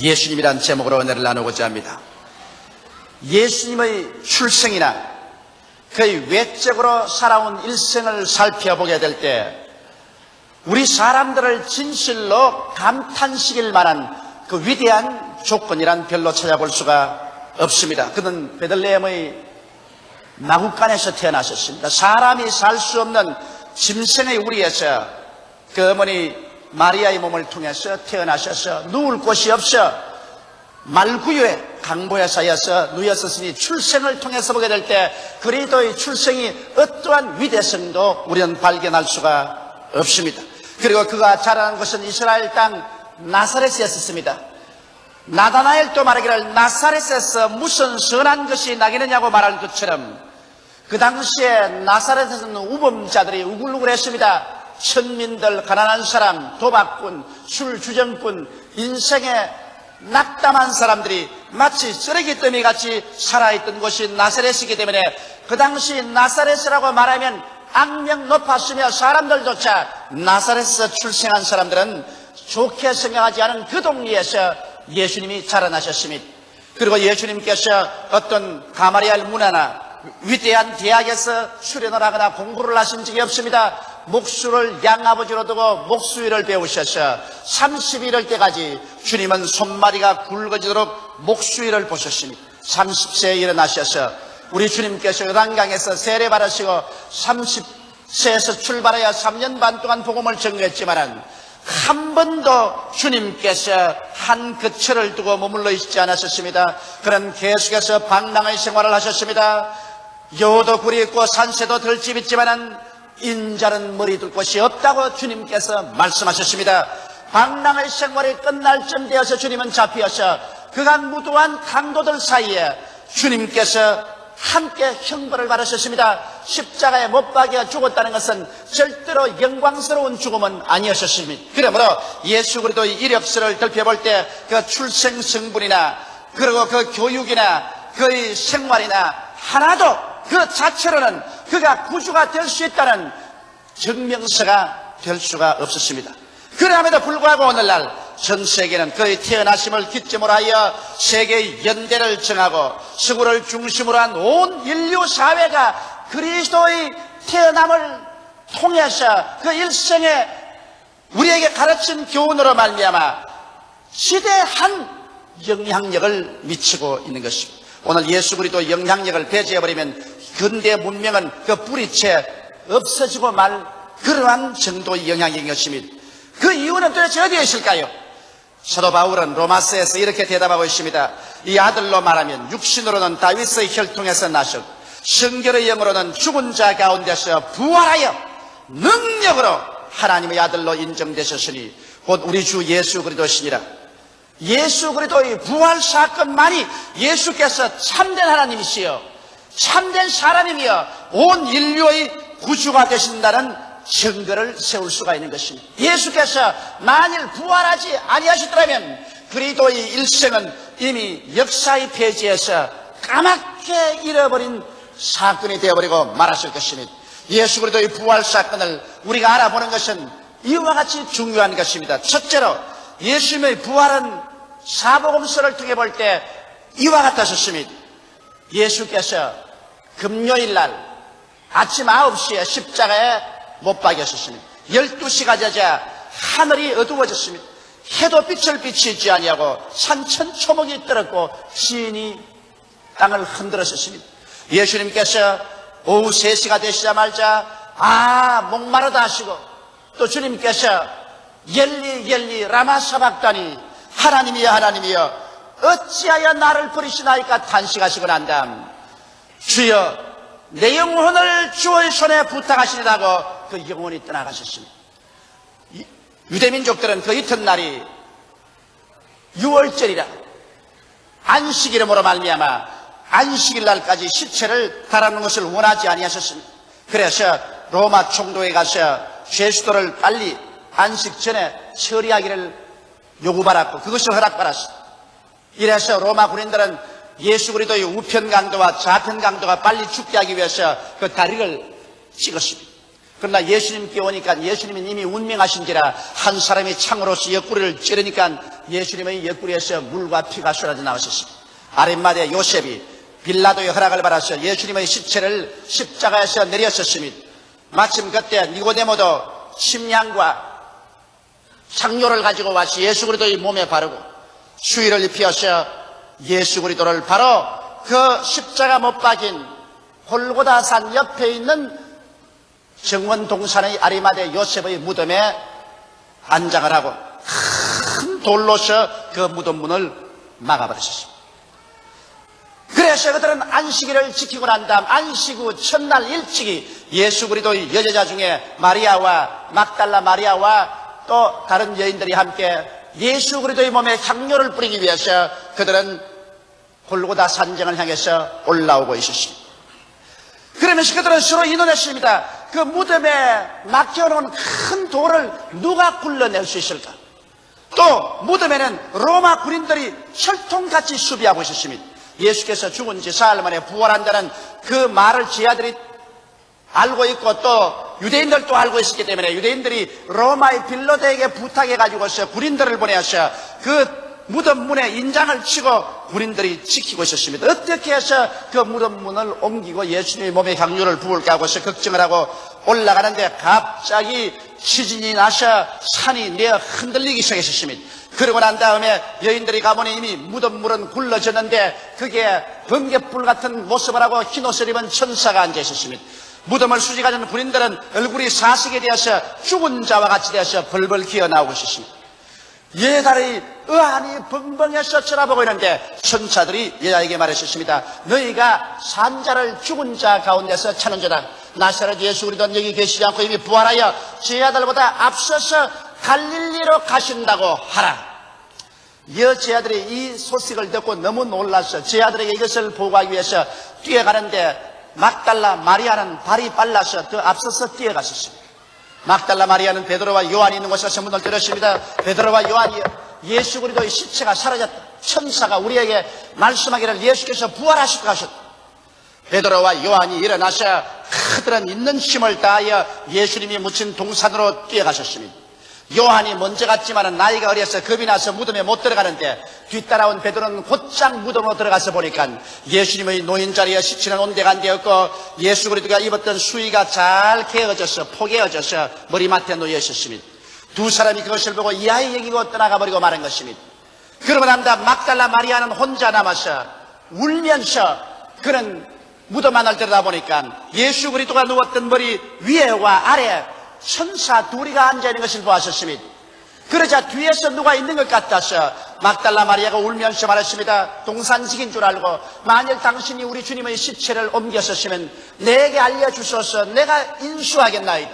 예수님이란 제목으로 은혜를 나누고자 합니다. 예수님의 출생이나 그의 외적으로 살아온 일생을 살펴보게 될 때 우리 사람들을 진실로 감탄시킬 만한 그 위대한 조건이란 별로 찾아볼 수가 없습니다. 그는 베들레헴의 마구간에서 태어나셨습니다. 사람이 살 수 없는 짐승의 우리에서 그 어머니 마리아의 몸을 통해서 태어나셔서 누울 곳이 없어 말구유에 강보에 쌓여서 누였었으니 출생을 통해서 보게 될 때 그리스도의 출생이 어떠한 위대성도 우리는 발견할 수가 없습니다. 그리고 그가 자라난 것은 이스라엘 땅 나사렛이었습니다. 나다나엘도 말하기를 나사렛에서 무슨 선한 것이 나겠느냐고 말할 것처럼 그 당시에 나사렛에서는 우범자들이 우글우글했습니다. 천민들, 가난한 사람, 도박꾼, 술주정꾼, 인생에 낙담한 사람들이 마치 쓰레기 더미 같이 살아있던 곳이 나사렛이기 때문에 그 당시 나사렛이라고 말하면 악명 높았으며 사람들조차 나사렛에서 출생한 사람들은 좋게 생각하지 않은 그 동리에서 예수님이 자라나셨습니다. 그리고 예수님께서 어떤 가마리알 문화나 위대한 대학에서 수련을 하거나 공부를 하신 적이 없습니다. 목수를 양아버지로 두고 목수일을 배우셔서 30일일 때까지 주님은 손마디가 굵어지도록 목수일을 보셨습니다. 30세에 일어나셔서 우리 주님께서 요단강에서 세례받으시고 30세에서 출발하여 3년 반 동안 복음을 전거했지만은 한 번도 주님께서 한 거처를 두고 머물러 있지 않으셨습니다. 그는 계속해서 방랑의 생활을 하셨습니다. 여우도 굴이 있고 산새도 들집 있지만은 인자는 머리 둘 곳이 없다고 주님께서 말씀하셨습니다. 방랑의 생활이 끝날 쯤 되어서 주님은 잡히어서 그간 무도한 강도들 사이에 주님께서 함께 형벌을 받으셨습니다. 십자가에 못 박여 죽었다는 것은 절대로 영광스러운 죽음은 아니었습니다. 그러므로 예수 그리스도의 이력서를 살펴볼 때 그 출생 성분이나 그리고 그 교육이나 그의 생활이나 하나도 그 자체로는 그가 구주가 될 수 있다는 증명서가 될 수가 없었습니다. 그럼에도 불구하고 오늘날 전 세계는 그의 태어나심을 기점으로 하여 세계의 연대를 정하고 서구를 중심으로 한 온 인류 사회가 그리스도의 태어남을 통해서 그 일생에 우리에게 가르친 교훈으로 말미암아 지대한 영향력을 미치고 있는 것입니다. 오늘 예수 그리스도 영향력을 배제해버리면 근대 문명은 그 뿌리채 없어지고 말 그러한 정도의 영향력인 것입니다. 그 이유는 도대체 어디에 있을까요? 사도 바울은 로마서에서 이렇게 대답하고 있습니다. 이 아들로 말하면 육신으로는 다윗의 혈통에서 나셨고 성결의 영으로는 죽은 자 가운데서 부활하여 능력으로 하나님의 아들로 인정되셨으니 곧 우리 주 예수 그리스도시니라. 예수 그리스도의 부활 사건만이 예수께서 참된 하나님이시여 참된 사람이며 온 인류의 구주가 되신다는 증거를 세울 수가 있는 것입니다. 예수께서 만일 부활하지 아니하시더라면 그리스도의 일생은 이미 역사의 페이지에서 까맣게 잃어버린 사건이 되어버리고 말았을 것입니다. 예수 그리스도의 부활 사건을 우리가 알아보는 것은 이와 같이 중요한 것입니다. 첫째로 예수님의 부활은 사복음서를 통해 볼 때 이와 같았습니다. 예수께서 금요일 날 아침 9시에 십자가에 못 박이셨습니다. 12시가 되자 하늘이 어두워졌습니다. 해도 빛을 비치지 아니하고 산천초목이 떨었고 시인이 땅을 흔들었습니다. 예수님께서 오후 3시가 되시자마자 목마르다 하시고 또 주님께서 엘리 라마 사박다니 하나님이여 하나님이여 어찌하여 나를 버리시나이까 탄식하시고 난 다음 주여 내 영혼을 주의 손에 부탁하시리라고 그 영혼이 떠나가셨습니다. 유대민족들은 그 이튿날이 6월절이라 안식 이름으로 말미암아 안식일 날까지 시체를 달아놓는 것을 원하지 아니하셨습니다. 그래서 로마 총독에 가서 죄수들을 빨리 안식 전에 처리하기를 요구받았고 그것을 허락받았습니다. 이래서 로마 군인들은 예수 그리스도의 우편 강도와 좌편 강도가 빨리 죽게 하기 위해서 그 다리를 찍었습니다. 그러나 예수님께 오니까 예수님은 이미 운명하신지라 한 사람이 창으로서 옆구리를 찌르니까 예수님의 옆구리에서 물과 피가 쏟아져 나오셨습니다. 아림마대 요셉이 빌라도의 허락을 받아서 예수님의 시체를 십자가에서 내렸었습니다. 마침 그때 니고데모도 침향과 향료를 가지고 와서 예수 그리스도의 몸에 바르고 수의를 입혀서 예수 그리스도를 바로 그 십자가 못 박인 골고다산 옆에 있는 정원 동산의 아리마대 요셉의 무덤에 안장을 하고 큰 돌로서 그 무덤 문을 막아버렸습니다. 그래서 그들은 안식일을 지키고 난 다음 안식 후 첫날 일찍이 예수 그리스도의 여제자 중에 마리아와 막달라 마리아와 또 다른 여인들이 함께 예수 그리스도의 몸에 향료를 뿌리기 위해서 그들은 골고다 산정을 향해서 올라오고 있었습니다. 그러면서 그들은 서로 의논했습니다. 그 무덤에 막혀놓은 큰 돌을 누가 굴러낼 수 있을까? 또 무덤에는 로마 군인들이 철통같이 수비하고 있었습니다. 예수께서 죽은 지 사흘 만에 부활한다는 그 말을 제자들이 알고 있고 또 유대인들도 알고 있었기 때문에 유대인들이 로마의 빌라도에게 부탁해가지고서 군인들을 보내서 그 무덤 문에 인장을 치고 군인들이 지키고 있었습니다. 어떻게 해서 그 무덤 문을 옮기고 예수님의 몸에 향유를 부을까 하고서 걱정을 하고 올라가는데 갑자기 지진이 나서 산이 내어 흔들리기 시작했습니다. 그러고 난 다음에 여인들이 가보니 이미 무덤 물은 굴러졌는데 그게 번갯불 같은 모습을 하고 흰 옷을 입은 천사가 앉아 있었습니다. 무덤을 수직하는 군인들은 얼굴이 사색이 되어서 죽은 자와 같이 되어서 벌벌 기어나오고 있었습니다. 여자들이 의안이 벙벙해서 쳐다보고 있는데 천사들이 여자에게 말했었습니다. 너희가 산 자를 죽은 자 가운데서 찾는 자다. 나사렛 예수 그리스도는 여기 계시지 않고 이미 부활하여 제자들보다 앞서서 갈릴리로 가신다고 하라. 여제자들이 이 소식을 듣고 너무 놀라서 제자들에게 이것을 보고하기 위해서 뛰어가는데 막달라 마리아는 발이 빨라서 더 앞서서 뛰어갔었습니다. 막달라 마리아는 베드로와 요한이 있는 곳에서 문을 들었습니다. 베드로와 요한이 예수 그리스도의 시체가 사라졌다. 천사가 우리에게 말씀하기를 예수께서 부활하실 것 하셨다. 베드로와 요한이 일어나서 그들은 있는 힘을 다하여 예수님이 묻힌 동산으로 뛰어가셨습니다. 요한이 먼저 갔지만 나이가 어려서 겁이 나서 무덤에 못 들어가는데 뒤따라온 베드로는 곧장 무덤으로 들어가서 보니까 예수님의 노인 자리에 시체는 온데간데였고 예수 그리스도가 입었던 수의가 잘 개어져서 포개어져서 머리맡에 놓여 있었습니다. 두 사람이 그것을 보고 이하에 여기고 떠나가 버리고 마는 것입니다. 그러고 난 다음 막달라 마리아는 혼자 남아서 울면서 그는 무덤 안을 들여다보니까 예수 그리스도가 누웠던 머리 위에와 아래 천사 둘이가 앉아있는 것을 보았었습니다. 그러자 뒤에서 누가 있는 것 같아서 막달라 마리아가 울면서 말했습니다. 동산직인 줄 알고 만일 당신이 우리 주님의 시체를 옮겼었으면 내게 알려주소서. 내가 인수하겠나이다.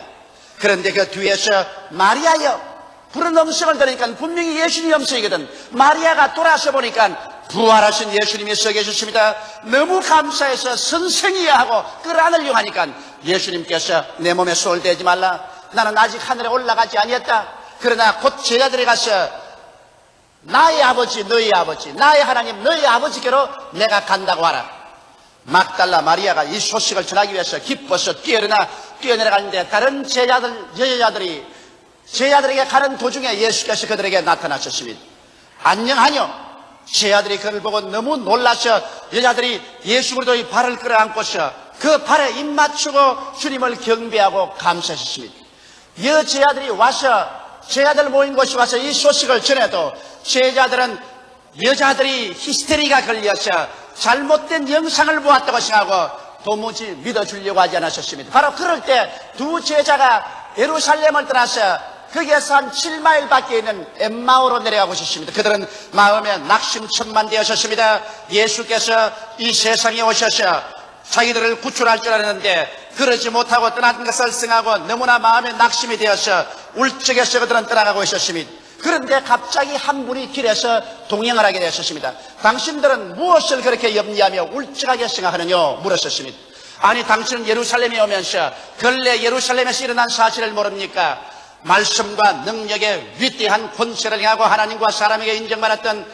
그런데 그 뒤에서 마리아여 부른 음성을 들으니까 분명히 예수님의 음성이거든. 마리아가 돌아서 보니까 부활하신 예수님이 서 계셨습니다. 너무 감사해서 선생이야 하고 끌어안으려고 하니까 예수님께서 내 몸에 손을 대지 말라. 나는 아직 하늘에 올라가지 아니했다. 그러나 곧 제자들이 가서 나의 아버지 너희 아버지 나의 하나님 너희 아버지께로 내가 간다고 하라. 막달라 마리아가 이 소식을 전하기 위해서 기뻐서 뛰어내려가는데 다른 제자들이 제자들에게 가는 도중에 예수께서 그들에게 나타나셨습니다. 안녕하뇨. 제자들이 그를 보고 너무 놀라서 여자들이 예수 그리스도의 발을 끌어안고서 그 발에 입 맞추고 주님을 경배하고 감사하셨습니다. 여제자들이 와서 제자들 모인 곳에 와서 이 소식을 전해도 제자들은 여자들이 히스테리가 걸려서 잘못된 영상을 보았다고 생각하고 도무지 믿어주려고 하지 않으셨습니다. 바로 그럴 때 두 제자가 예루살렘을 떠나서 거기에서 한 7마일 밖에 있는 엠마오로 내려가고 있었습니다. 그들은 마음에 낙심천만되었습니다. 예수께서 이 세상에 오셔서 자기들을 구출할 줄 알았는데 그러지 못하고 떠난 것을 생각하고 너무나 마음에 낙심이 되어서 울적해서 그들은 떠나가고 있었습니다. 그런데 갑자기 한 분이 길에서 동행을 하게 되었습니다. 당신들은 무엇을 그렇게 염려하며 울적하게 생각하느냐 물었습니다. 아니 당신은 예루살렘에 오면서 근래 예루살렘에서 일어난 사실을 모릅니까? 말씀과 능력의 위대한 권세를 행하고 하나님과 사람에게 인정받았던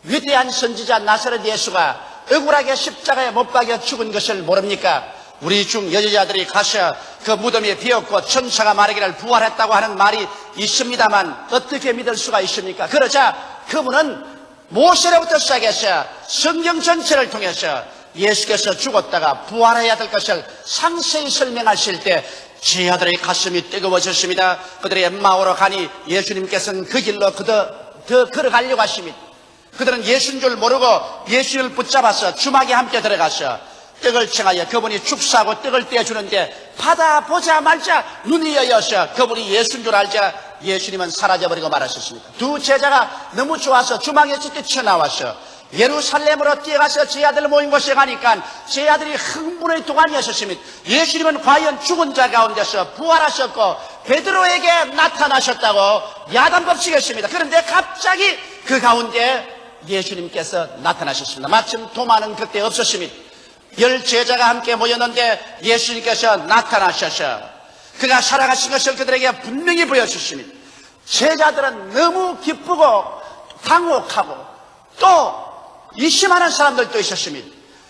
위대한 선지자 나사렛 예수가 억울하게 십자가에 못 박여 죽은 것을 모릅니까? 우리 중 여자들이 가셔 그 무덤이 비었고 천사가 말하기를 부활했다고 하는 말이 있습니다만 어떻게 믿을 수가 있습니까? 그러자 그분은 모세로부터 시작해서 성경 전체를 통해서 예수께서 죽었다가 부활해야 될 것을 상세히 설명하실 때 제 아들의 가슴이 뜨거워졌습니다. 그들이 엠마오로 가니 예수님께서는 그 길로 더 걸어가려고 하십니다. 그들은 예수인 줄 모르고 예수를 붙잡아서 주막에 함께 들어가서 떡을 청하여 그분이 축사하고 떡을 떼어주는데 받아보자마자 눈이 여여서 그분이 예수인 줄 알자 예수님은 사라져버리고 말하셨습니다. 두 제자가 너무 좋아서 주막에서 뛰쳐나와서 예루살렘으로 뛰어가서 제 아들 모인 곳에 가니까 제 아들이 흥분의 도가니였습니다. 예수님은 과연 죽은 자 가운데서 부활하셨고 베드로에게 나타나셨다고 야단법칙했습니다. 그런데 갑자기 그 가운데 예수님께서 나타나셨습니다. 마침 도마는 그때 없었습니다. 10 제자가 함께 모였는데 예수님께서 나타나셔서 그가 살아가신 것을 그들에게 분명히 보여주십니다. 제자들은 너무 기쁘고 당혹하고 또 의심하는 사람들도 있었습니다.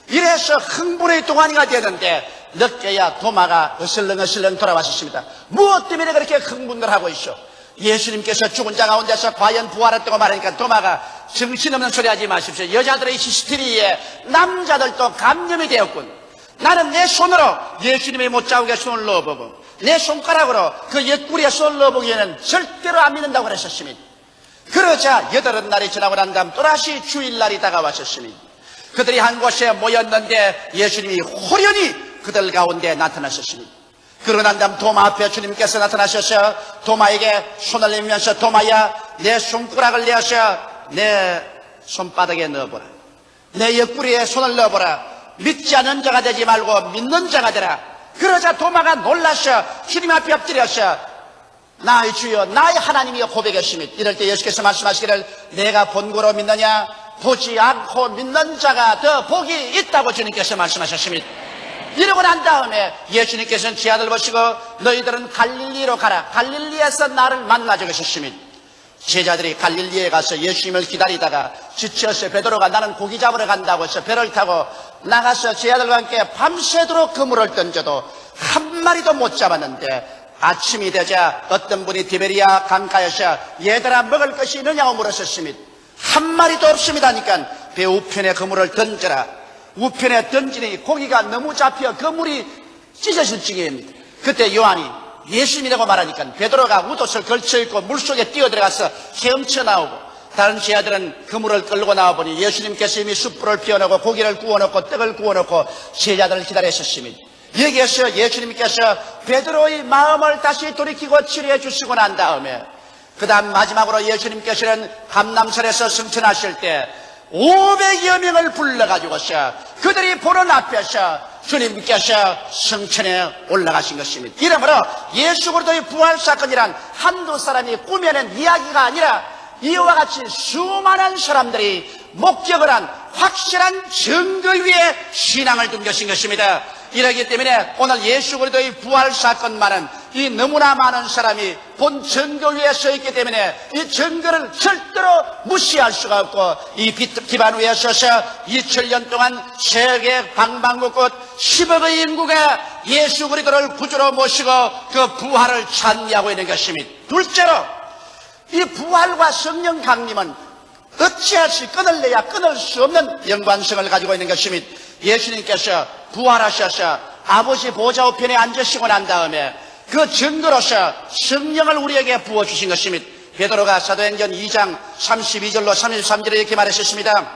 이래서 흥분의 동안이가 되었는데 늦게야 도마가 어슬렁어슬렁 돌아왔었습니다. 무엇 때문에 그렇게 흥분을 하고 있어? 예수님께서 죽은 자 가운데서 과연 부활했다고 말하니까 도마가 정신없는 소리 하지 마십시오. 여자들의 히스테리에 남자들도 감염이 되었군. 나는 내 손으로 예수님의 못자국에 손을 넣어보고 내 손가락으로 그 옆구리에 손을 넣어보기에는 절대로 안 믿는다고 그랬었습니다. 그러자 8날이 지나고 난 다음 또다시 주일날이 다가왔었습니다. 그들이 한 곳에 모였는데 예수님이 호련히 그들 가운데 나타나셨습니다. 그러고 난 다음 도마 앞에 주님께서 나타나셔서 도마에게 손을 내밀면서 도마야 내 손가락을 내어서 내 손바닥에 넣어보라. 내 옆구리에 손을 넣어보라. 믿지 않는 자가 되지 말고 믿는 자가 되라. 그러자 도마가 놀라서 주님 앞에 엎드려서 나의 주여 나의 하나님이여 고백했습니다. 이럴 때 예수께서 말씀하시기를 내가 본고로 믿느냐 보지 않고 믿는 자가 더 복이 있다고 주님께서 말씀하셨습니다. 이러고 난 다음에 예수님께서는 제 아들 보시고 너희들은 갈릴리로 가라. 갈릴리에서 나를 만나자 하셨습니다. 제자들이 갈릴리에 가서 예수님을 기다리다가 지쳐서 베드로가 나는 고기 잡으러 간다고 해서 배를 타고 나가서 제 아들과 함께 밤새도록 그물을 던져도 한 마리도 못 잡았는데 아침이 되자 어떤 분이 디베리아 강가에서 얘들아 먹을 것이 있느냐고 물었었습니다. 한 마리도 없습니다니까 배 우편에 그물을 던져라. 우편에 던지니 고기가 너무 잡혀 그물이 찢어질 지경입니다. 그때 요한이 예수님이라고 말하니까 베드로가 웃옷을 걸쳐입고 물속에 뛰어들어가서 헤엄쳐 나오고 다른 제자들은 그물을 끌고 나와보니 예수님께서 이미 숯불을 피워놓고 고기를 구워놓고 떡을 구워놓고 제자들을 기다리셨습니다. 여기에서 예수님께서 베드로의 마음을 다시 돌이키고 치료해 주시고 난 다음에 그 다음 마지막으로 예수님께서는 감람산에서 승천하실 때 500여 명을 불러가지고서 그들이 보는 앞에서 주님께서 승천에 올라가신 것입니다. 이러므로 예수 그리스도의 부활 사건이란 한두 사람이 꾸며낸 이야기가 아니라 이와 같이 수많은 사람들이 목격을 한 확실한 증거 위에 신앙을 둔 것인 것입니다. 이러기 때문에 오늘 예수 그리스도의 부활 사건만은 이 너무나 많은 사람이 본 증거 위에 서 있기 때문에 이 증거를 절대로 무시할 수가 없고 이 기반 위에 서서 2000년 동안 세계 방방곡곡 10억의 인구가 예수 그리스도를 구주로 모시고 그 부활을 찬미하고 있는 것입니다. 둘째로 이 부활과 성령 강림은 어찌할지 끊을래야 끊을 수 없는 연관성을 가지고 있는 것입니다. 예수님께서 부활하셔서 아버지 보좌 우편에 앉으시고 난 다음에 그 증거로서 성령을 우리에게 부어주신 것입니다. 베드로가 사도행전 2장 32절로 33절에 이렇게 말하셨습니다.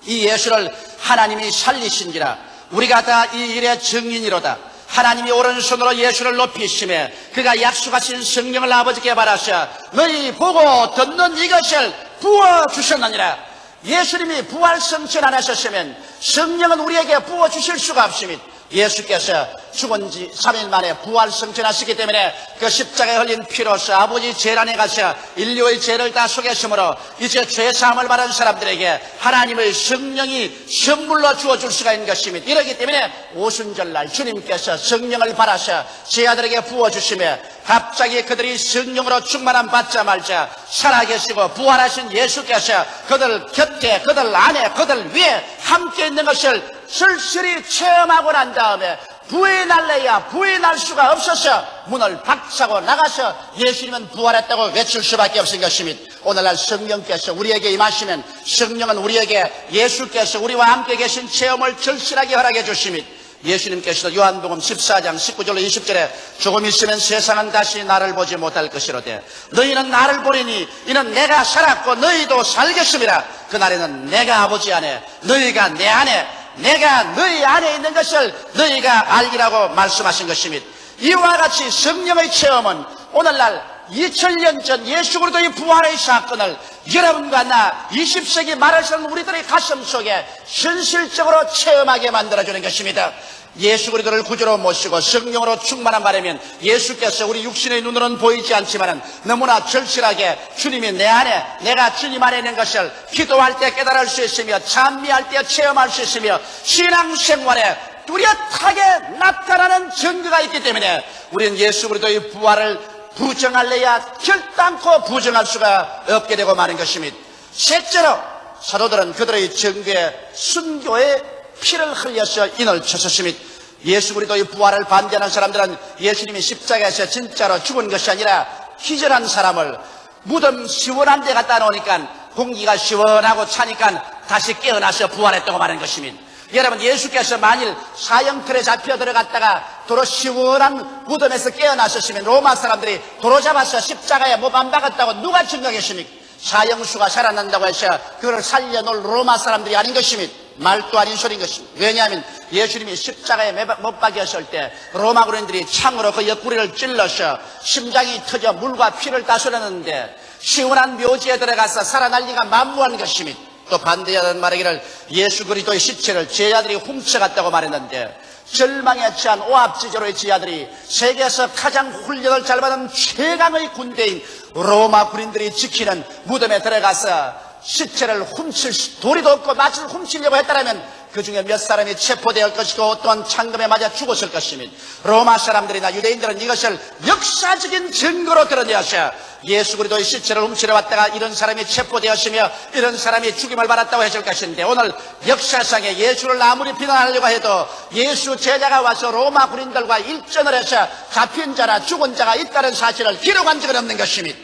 이 예수를 하나님이 살리신지라 우리가 다 이 일의 증인이로다. 하나님이 오른손으로 예수를 높이시며 그가 약속하신 성령을 아버지께 받아서 너희 보고 듣는 이것을 부어주셨느니라. 예수님이 부활 성천 안 하셨으면 성령은 우리에게 부어주실 수가 없습니다. 예수께서 죽은 지 3일 만에 부활 성천하시기 때문에 그 십자가에 흘린 피로서 아버지 제란에 가서 인류의 죄를 다 속였으므로 이제 죄사함을 받은 사람들에게 하나님의 성령이 선물로 주어줄 수가 있는 것입니다. 이러기 때문에 오순절날 주님께서 성령을 받아서 제 아들에게 부어주시며 갑자기 그들이 성령으로 충만함 받자마자 살아계시고 부활하신 예수께서 그들 곁에 그들 안에 그들 위에 함께 있는 것을 절실히 체험하고 난 다음에 부인할래야 부인할 수가 없어서 문을 박차고 나가서 예수님은 부활했다고 외칠 수밖에 없은 것입니다. 오늘날 성령께서 우리에게 임하시면 성령은 우리에게 예수께서 우리와 함께 계신 체험을 절실하게 허락해 주십니다. 예수님께서도 요한복음 14장 19절로 20절에 조금 있으면 세상은 다시 나를 보지 못할 것이로되 너희는 나를 보리니 이는 내가 살았고 너희도 살겠음이라. 그날에는 내가 아버지 안에 너희가 내 안에 내가 너희 안에 있는 것을 너희가 알리라고 말씀하신 것입니다. 이와 같이 성령의 체험은 오늘날 2000년 전 예수 그리스도의 부활의 사건을 여러분과 나 20세기 말을 사는 우리들의 가슴 속에 현실적으로 체험하게 만들어주는 것입니다. 예수 그리스도를 구주로 모시고 성령으로 충만한 바라면 예수께서 우리 육신의 눈으로는 보이지 않지만 너무나 절실하게 주님이 내 안에 내가 주님 안에 있는 것을 기도할 때 깨달을 수 있으며 찬미할 때 체험할 수 있으며 신앙생활에 뚜렷하게 나타나는 증거가 있기 때문에 우리는 예수 그리스도의 부활을 부정할래야 결단코 부정할 수가 없게 되고 마는 것입니다. 셋째로 사도들은 그들의 증거에 순교의 피를 흘려서 인을 쳤었습니다. 예수 그리스도의 부활을 반대하는 사람들은 예수님이 십자가에서 진짜로 죽은 것이 아니라 기절한 사람을 무덤 시원한 데 갖다 놓으니까 공기가 시원하고 차니까 다시 깨어나서 부활했다고 말하는 것입니다. 여러분, 예수께서 만일 사형틀에 잡혀 들어갔다가 도로 시원한 무덤에서 깨어나셨으면 로마 사람들이 도로 잡아서 십자가에 못 안 박았다고 누가 증거하겠습니까? 사형수가 살아난다고 해서 그걸 살려놓을 로마 사람들이 아닌 것입니다. 말도 아닌 소리인 것입니다. 왜냐하면 예수님이 십자가에 못 박였을 때 로마 군인들이 창으로 그 옆구리를 찔러서 심장이 터져 물과 피를 따서렸는데 시원한 묘지에 들어가서 살아날 리가 만무한 것입니다. 또 반대하는 말하기를 예수 그리스도의 시체를 제자들이 훔쳐갔다고 말했는데 절망에 처한 오합지졸의 제자들이 세계에서 가장 훈련을 잘 받은 최강의 군대인 로마 군인들이 지키는 무덤에 들어가서 시체를 훔칠 도리도 없고 마치를 훔치려고 했다면 그 중에 몇 사람이 체포될 것이고 또한 창금에 맞아 죽었을 것입니다. 로마 사람들이나 유대인들은 이것을 역사적인 증거로 드러내어서 예수 그리스도의 시체를 훔치러 왔다가 이런 사람이 체포되었으며 이런 사람이 죽임을 받았다고 했을 것인데 오늘 역사상에 예수를 아무리 비난하려고 해도 예수 제자가 와서 로마 군인들과 일전을 해서 잡힌 자나 죽은 자가 있다는 사실을 기록한 적은 없는 것입니다.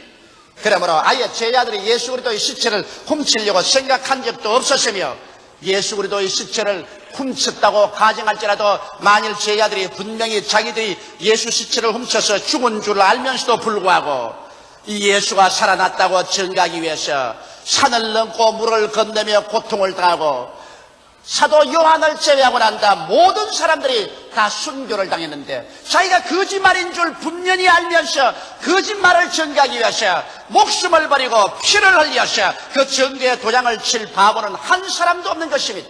그러므로 아예 제자들이 예수 그리스도의 시체를 훔치려고 생각한 적도 없었으며 예수 그리스도의 시체를 훔쳤다고 가정할지라도 만일 제자들이 분명히 자기들이 예수 시체를 훔쳐서 죽은 줄 알면서도 불구하고 이 예수가 살아났다고 증거하기 위해서 산을 넘고 물을 건너며 고통을 당하고 사도 요한을 제외하고 난다 모든 사람들이 다 순교를 당했는데 자기가 거짓말인 줄 분명히 알면서 거짓말을 증거하기 위해서 목숨을 버리고 피를 흘려서 그 증거에 도장을 칠 바보는 한 사람도 없는 것입니다.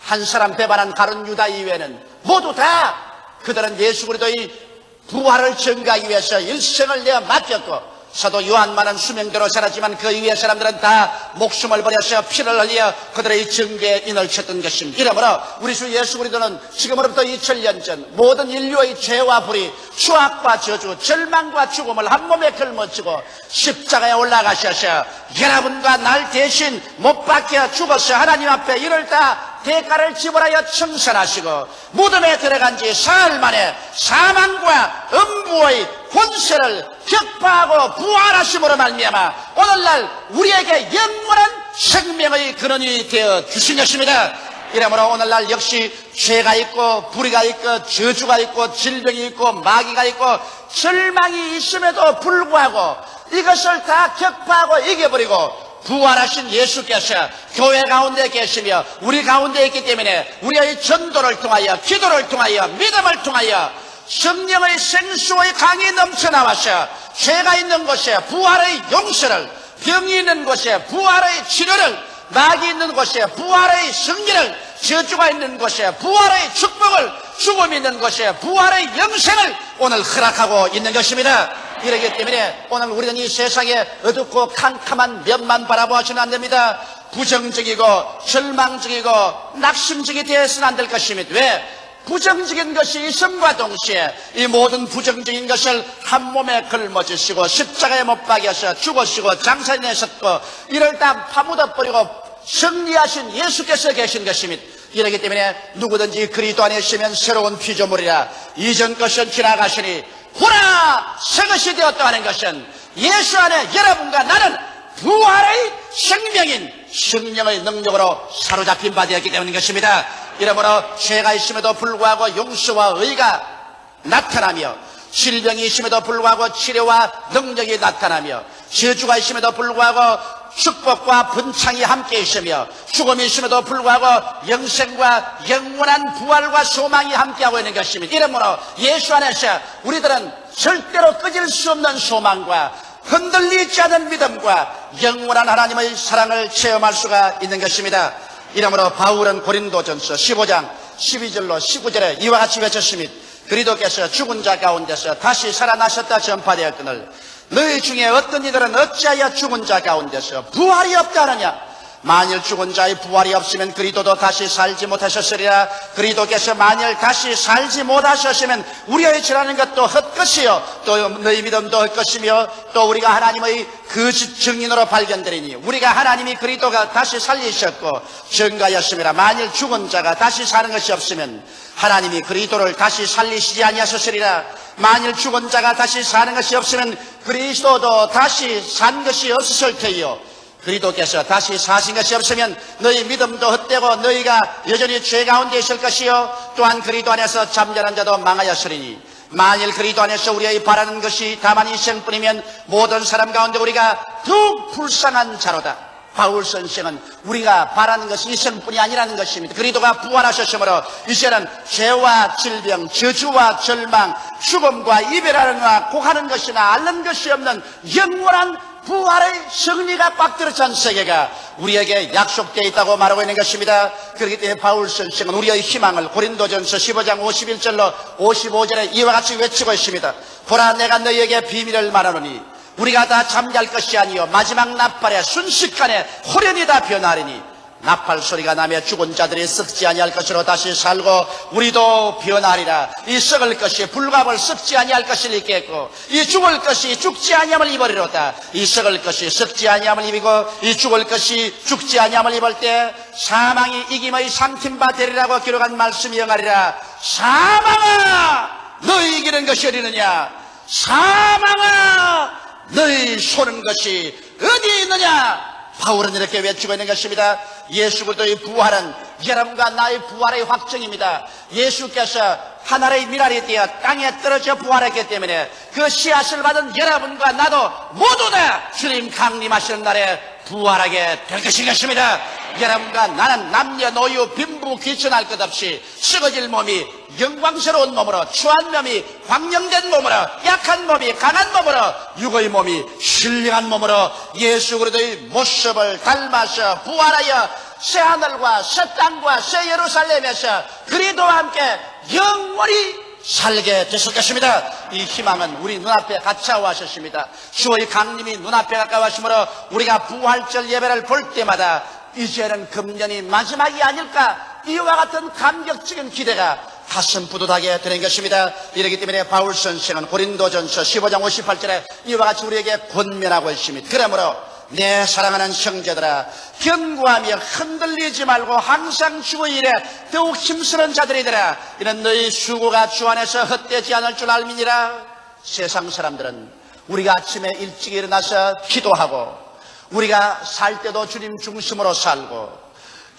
한 사람 배반한 가룟 유다 이외에는 모두 다 그들은 예수 그리스도의 부활을 증거하기 위해서 일생을 내어 맡겼고 사도 요한만은 수명대로 살았지만 그 이외의 사람들은 다 목숨을 버려서 피를 흘려 그들의 증거에 인을 쳤던 것입니다. 이러므로 우리 주 예수 그리스도는 지금으로부터 2000년 전 모든 인류의 죄와 불의, 추악과 저주, 절망과 죽음을 한 몸에 걸머쥐고 십자가에 올라가셔서 여러분과 날 대신 못 박혀 죽어서 하나님 앞에 이를 다 대가를 지불하여 청산하시고 무덤에 들어간 지 사흘 만에 사망과 음부의 권세를 격파하고 부활하심으로 말미암아 오늘날 우리에게 영원한 생명의 근원이 되어 주신 것입니다. 이러므로 오늘날 역시 죄가 있고 불의가 있고 저주가 있고 질병이 있고 마귀가 있고 절망이 있음에도 불구하고 이것을 다 격파하고 이겨버리고 부활하신 예수께서 교회 가운데 계시며 우리 가운데 있기 때문에 우리의 전도를 통하여 기도를 통하여 믿음을 통하여 성령의 생수의 강이 넘쳐나와서 죄가 있는 곳에 부활의 용서를, 병이 있는 곳에 부활의 치료를, 낙이 있는 곳에 부활의 승리를, 저주가 있는 곳에 부활의 축복을, 죽음이 있는 곳에 부활의 영생을 오늘 허락하고 있는 것입니다. 이러기 때문에 오늘 우리는 이 세상에 어둡고 캄캄한 면만 바라보아서는 안 됩니다. 부정적이고 절망적이고 낙심적이 되어서는 안 될 것입니다. 왜? 부정적인 것이 있음과 동시에 이 모든 부정적인 것을 한 몸에 걸머지시고 십자가에 못 박여서 죽으시고 장사내셨고 이를 다 파묻어버리고 승리하신 예수께서 계신 것입니다. 이렇기 때문에 누구든지 그리스도 안에 있으면 새로운 피조물이라. 이전 것은 지나가시니 보라 새 것이 되었다 하는 것은 예수 안에 여러분과 나는 부활의 생명인 성령의 능력으로 사로잡힌 바 되었기 때문인 것입니다. 이러므로 죄가 있음에도 불구하고 용서와 의가 나타나며, 질병이 있음에도 불구하고 치료와 능력이 나타나며, 저주가 있음에도 불구하고 축복과 번창이 함께 있으며, 죽음이 있음에도 불구하고 영생과 영원한 부활과 소망이 함께하고 있는 것입니다. 이러므로 예수 안에서 우리들은 절대로 꺼질 수 없는 소망과 흔들리지 않은 믿음과 영원한 하나님의 사랑을 체험할 수가 있는 것입니다. 이러므로 바울은 고린도전서 15장 12절로 19절에 이와 같이 외쳤습니다. 그리스도께서 죽은 자 가운데서 다시 살아나셨다 전파되었거늘 너희 중에 어떤 이들은 어찌하여 죽은 자 가운데서 부활이 없다 하느냐. 만일 죽은 자의 부활이 없으면 그리스도도 다시 살지 못하셨으리라. 그리스도께서 만일 다시 살지 못하셨으면 우리의 지라는 것도 헛것이요 또 너희 믿음도 헛것이며 또 우리가 하나님의 거짓 증인으로 발견되리니 우리가 하나님이 그리스도가 다시 살리셨고 증거하였음이라. 만일 죽은 자가 다시 사는 것이 없으면 하나님이 그리스도를 다시 살리시지 아니하셨으리라. 만일 죽은 자가 다시 사는 것이 없으면 그리스도도 다시 산 것이 없었을 테요. 그리스도께서 다시 사신 것이 없으면 너희 믿음도 헛되고 너희가 여전히 죄 가운데 있을 것이요 또한 그리스도 안에서 잠잠한 자도 망하였으리니 만일 그리스도 안에서 우리의 바라는 것이 다만 이생뿐이면 모든 사람 가운데 우리가 더욱 불쌍한 자로다. 바울 선생은 우리가 바라는 것이 이생뿐이 아니라는 것입니다. 그리스도가 부활하셨으므로 이제는 죄와 질병, 저주와 절망, 죽음과 이별하느나 곡하는 것이나 앓는 것이 없는 영원한 부활의 승리가 꽉 들어찬 세계가 우리에게 약속되어 있다고 말하고 있는 것입니다. 그렇기 때문에 바울 선생은 우리의 희망을 고린도전서 15장 51절로 55절에 이와 같이 외치고 있습니다. 보라 내가 너희에게 비밀을 말하노니 우리가 다 잠잘 것이 아니요 마지막 나팔에 순식간에 호련히 다 변하리니 나팔 소리가 나며 죽은 자들이 썩지 아니할 것으로 다시 살고 우리도 변하리라. 이 썩을 것이 불갑을 썩지 아니할 것을 입겠고 이 죽을 것이 죽지 아니함을 입으리로다. 이 썩을 것이 썩지 아니함을 입이고 이 죽을 것이 죽지 아니함을 입을 때 사망이 이김의 삼킨 바 되리라고 기록한 말씀이 영하리라. 사망아 너희 이기는 것이 어디느냐. 사망아 너희 소는 것이 어디 있느냐. 바울은 이렇게 외치고 있는 것입니다. 예수 그리스도의 부활은 여러분과 나의 부활의 확정입니다. 예수께서 하늘의 미랄이 되어 땅에 떨어져 부활했기 때문에 그 씨앗을 받은 여러분과 나도 모두 다 주님 강림하시는 날에 부활하게 될 것이겠습니다. 여러분과 나는 남녀노유 빈부 귀천할 것 없이 썩어질 몸이 영광스러운 몸으로, 추한 몸이 광명된 몸으로, 약한 몸이 강한 몸으로, 육의 몸이 신령한 몸으로 예수 그리스도의 모습을 닮아서 부활하여 새 하늘과 새 땅과 새 예루살렘에서 그리스도와 함께 영원히 살게 되실 것입니다. 이 희망은 우리 눈앞에 가까워하셨습니다. 주의 강림이 눈앞에 가까워하시므로 우리가 부활절 예배를 볼 때마다 이제는 금년이 마지막이 아닐까, 이와 같은 감격적인 기대가 가슴 뿌듯하게 되는 것입니다. 이렇기 때문에 바울 선생은 고린도전서 15장 58절에 이와 같이 우리에게 권면하고 있습니다. 그러므로 내 사랑하는 형제들아, 견고하며 흔들리지 말고 항상 주의 일에 더욱 힘쓰는 자들이더라. 이는 너희 수고가 주 안에서 헛되지 않을 줄 알미니라. 세상 사람들은 우리가 아침에 일찍 일어나서 기도하고 우리가 살 때도 주님 중심으로 살고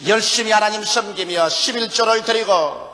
열심히 하나님 섬기며 11조를 드리고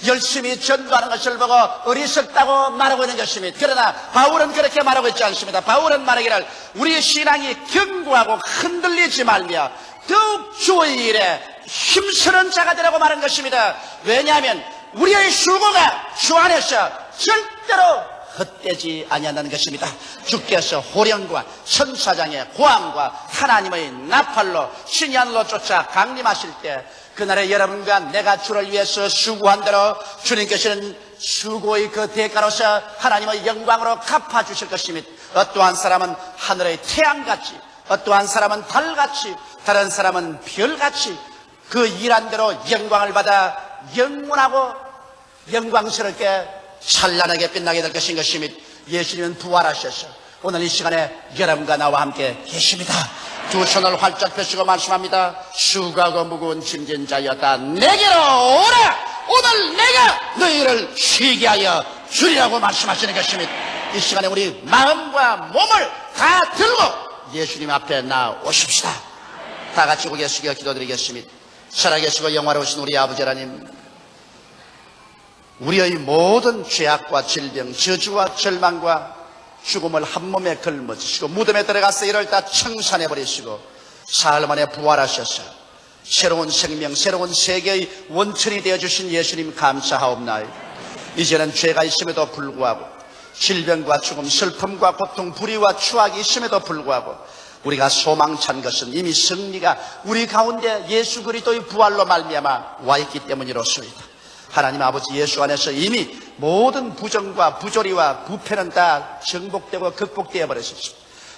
열심히 전도하는 것을 보고 어리석다고 말하고 있는 것입니다. 그러나 바울은 그렇게 말하고 있지 않습니다. 바울은 말하기를 우리의 신앙이 견고하고 흔들리지 말며 더욱 주의 일에 힘쓰는 자가 되라고 말한 것입니다. 왜냐하면 우리의 수고가 주 안에서 절대로 헛되지 아니한다는 것입니다. 주께서 호령과 천사장의 고함과 하나님의 나팔로 신이 하늘로 쫓아 강림하실 때 그날에 여러분과 내가 주를 위해서 수고한 대로 주님께서는 수고의 그 대가로서 하나님의 영광으로 갚아주실 것입니다. 어떠한 사람은 하늘의 태양같이, 어떠한 사람은 달같이, 다른 사람은 별같이 그 일한 대로 영광을 받아 영원하고 영광스럽게 찬란하게 빛나게 될 것인 것입니다. 예수님은 부활하셔서 오늘 이 시간에 여러분과 나와 함께 계십니다. 두 손을 활짝 펴시고 말씀합니다. 수고하고 무거운 짐진 자였다. 내게로 오라. 오늘 내가 너희를 쉬게 하여 주리라고 말씀하시는 것입니다. 이 시간에 우리 마음과 몸을 다 들고 예수님 앞에 나오십시다. 다 같이 고개 숙여 기도드리겠습니다. 살아계시고 영화로우신 우리 아버지 하나님, 우리의 모든 죄악과 질병, 저주와 절망과 죽음을 한 몸에 걸머지시고 무덤에 들어가서 이를 다 청산해버리시고 사흘 만에 부활하셔서 새로운 생명, 새로운 세계의 원천이 되어주신 예수님 감사하옵나이다. 이제는 죄가 있음에도 불구하고 질병과 죽음, 슬픔과 고통, 불의와 추악이 있음에도 불구하고 우리가 소망찬 것은 이미 승리가 우리 가운데 예수 그리스도의 부활로 말미암아 와 있기 때문이로소이다. 하나님 아버지, 예수 안에서 이미 모든 부정과 부조리와 부패는 다 정복되고 극복되어 버렸습니다.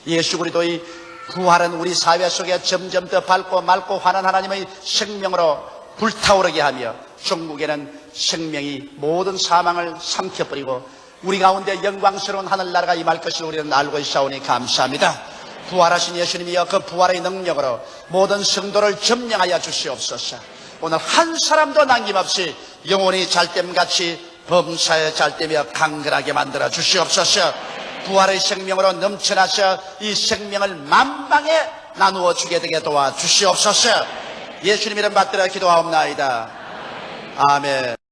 예수 그리스도의 부활은 우리 사회 속에 점점 더 밝고 맑고 환한 하나님의 생명으로 불타오르게 하며 종국에는 생명이 모든 사망을 삼켜버리고 우리 가운데 영광스러운 하늘나라가 임할 것을 우리는 알고 있사오니 감사합니다. 부활하신 예수님이여 그 부활의 능력으로 모든 성도를 점령하여 주시옵소서. 오늘 한 사람도 남김없이 영원히 잘됨같이 범사에 잘되며 강건하게 만들어 주시옵소서. 부활의 생명으로 넘쳐나서 이 생명을 만방에 나누어 주게 되게 도와주시옵소서. 예수님 이름 받들어 기도하옵나이다. 아멘.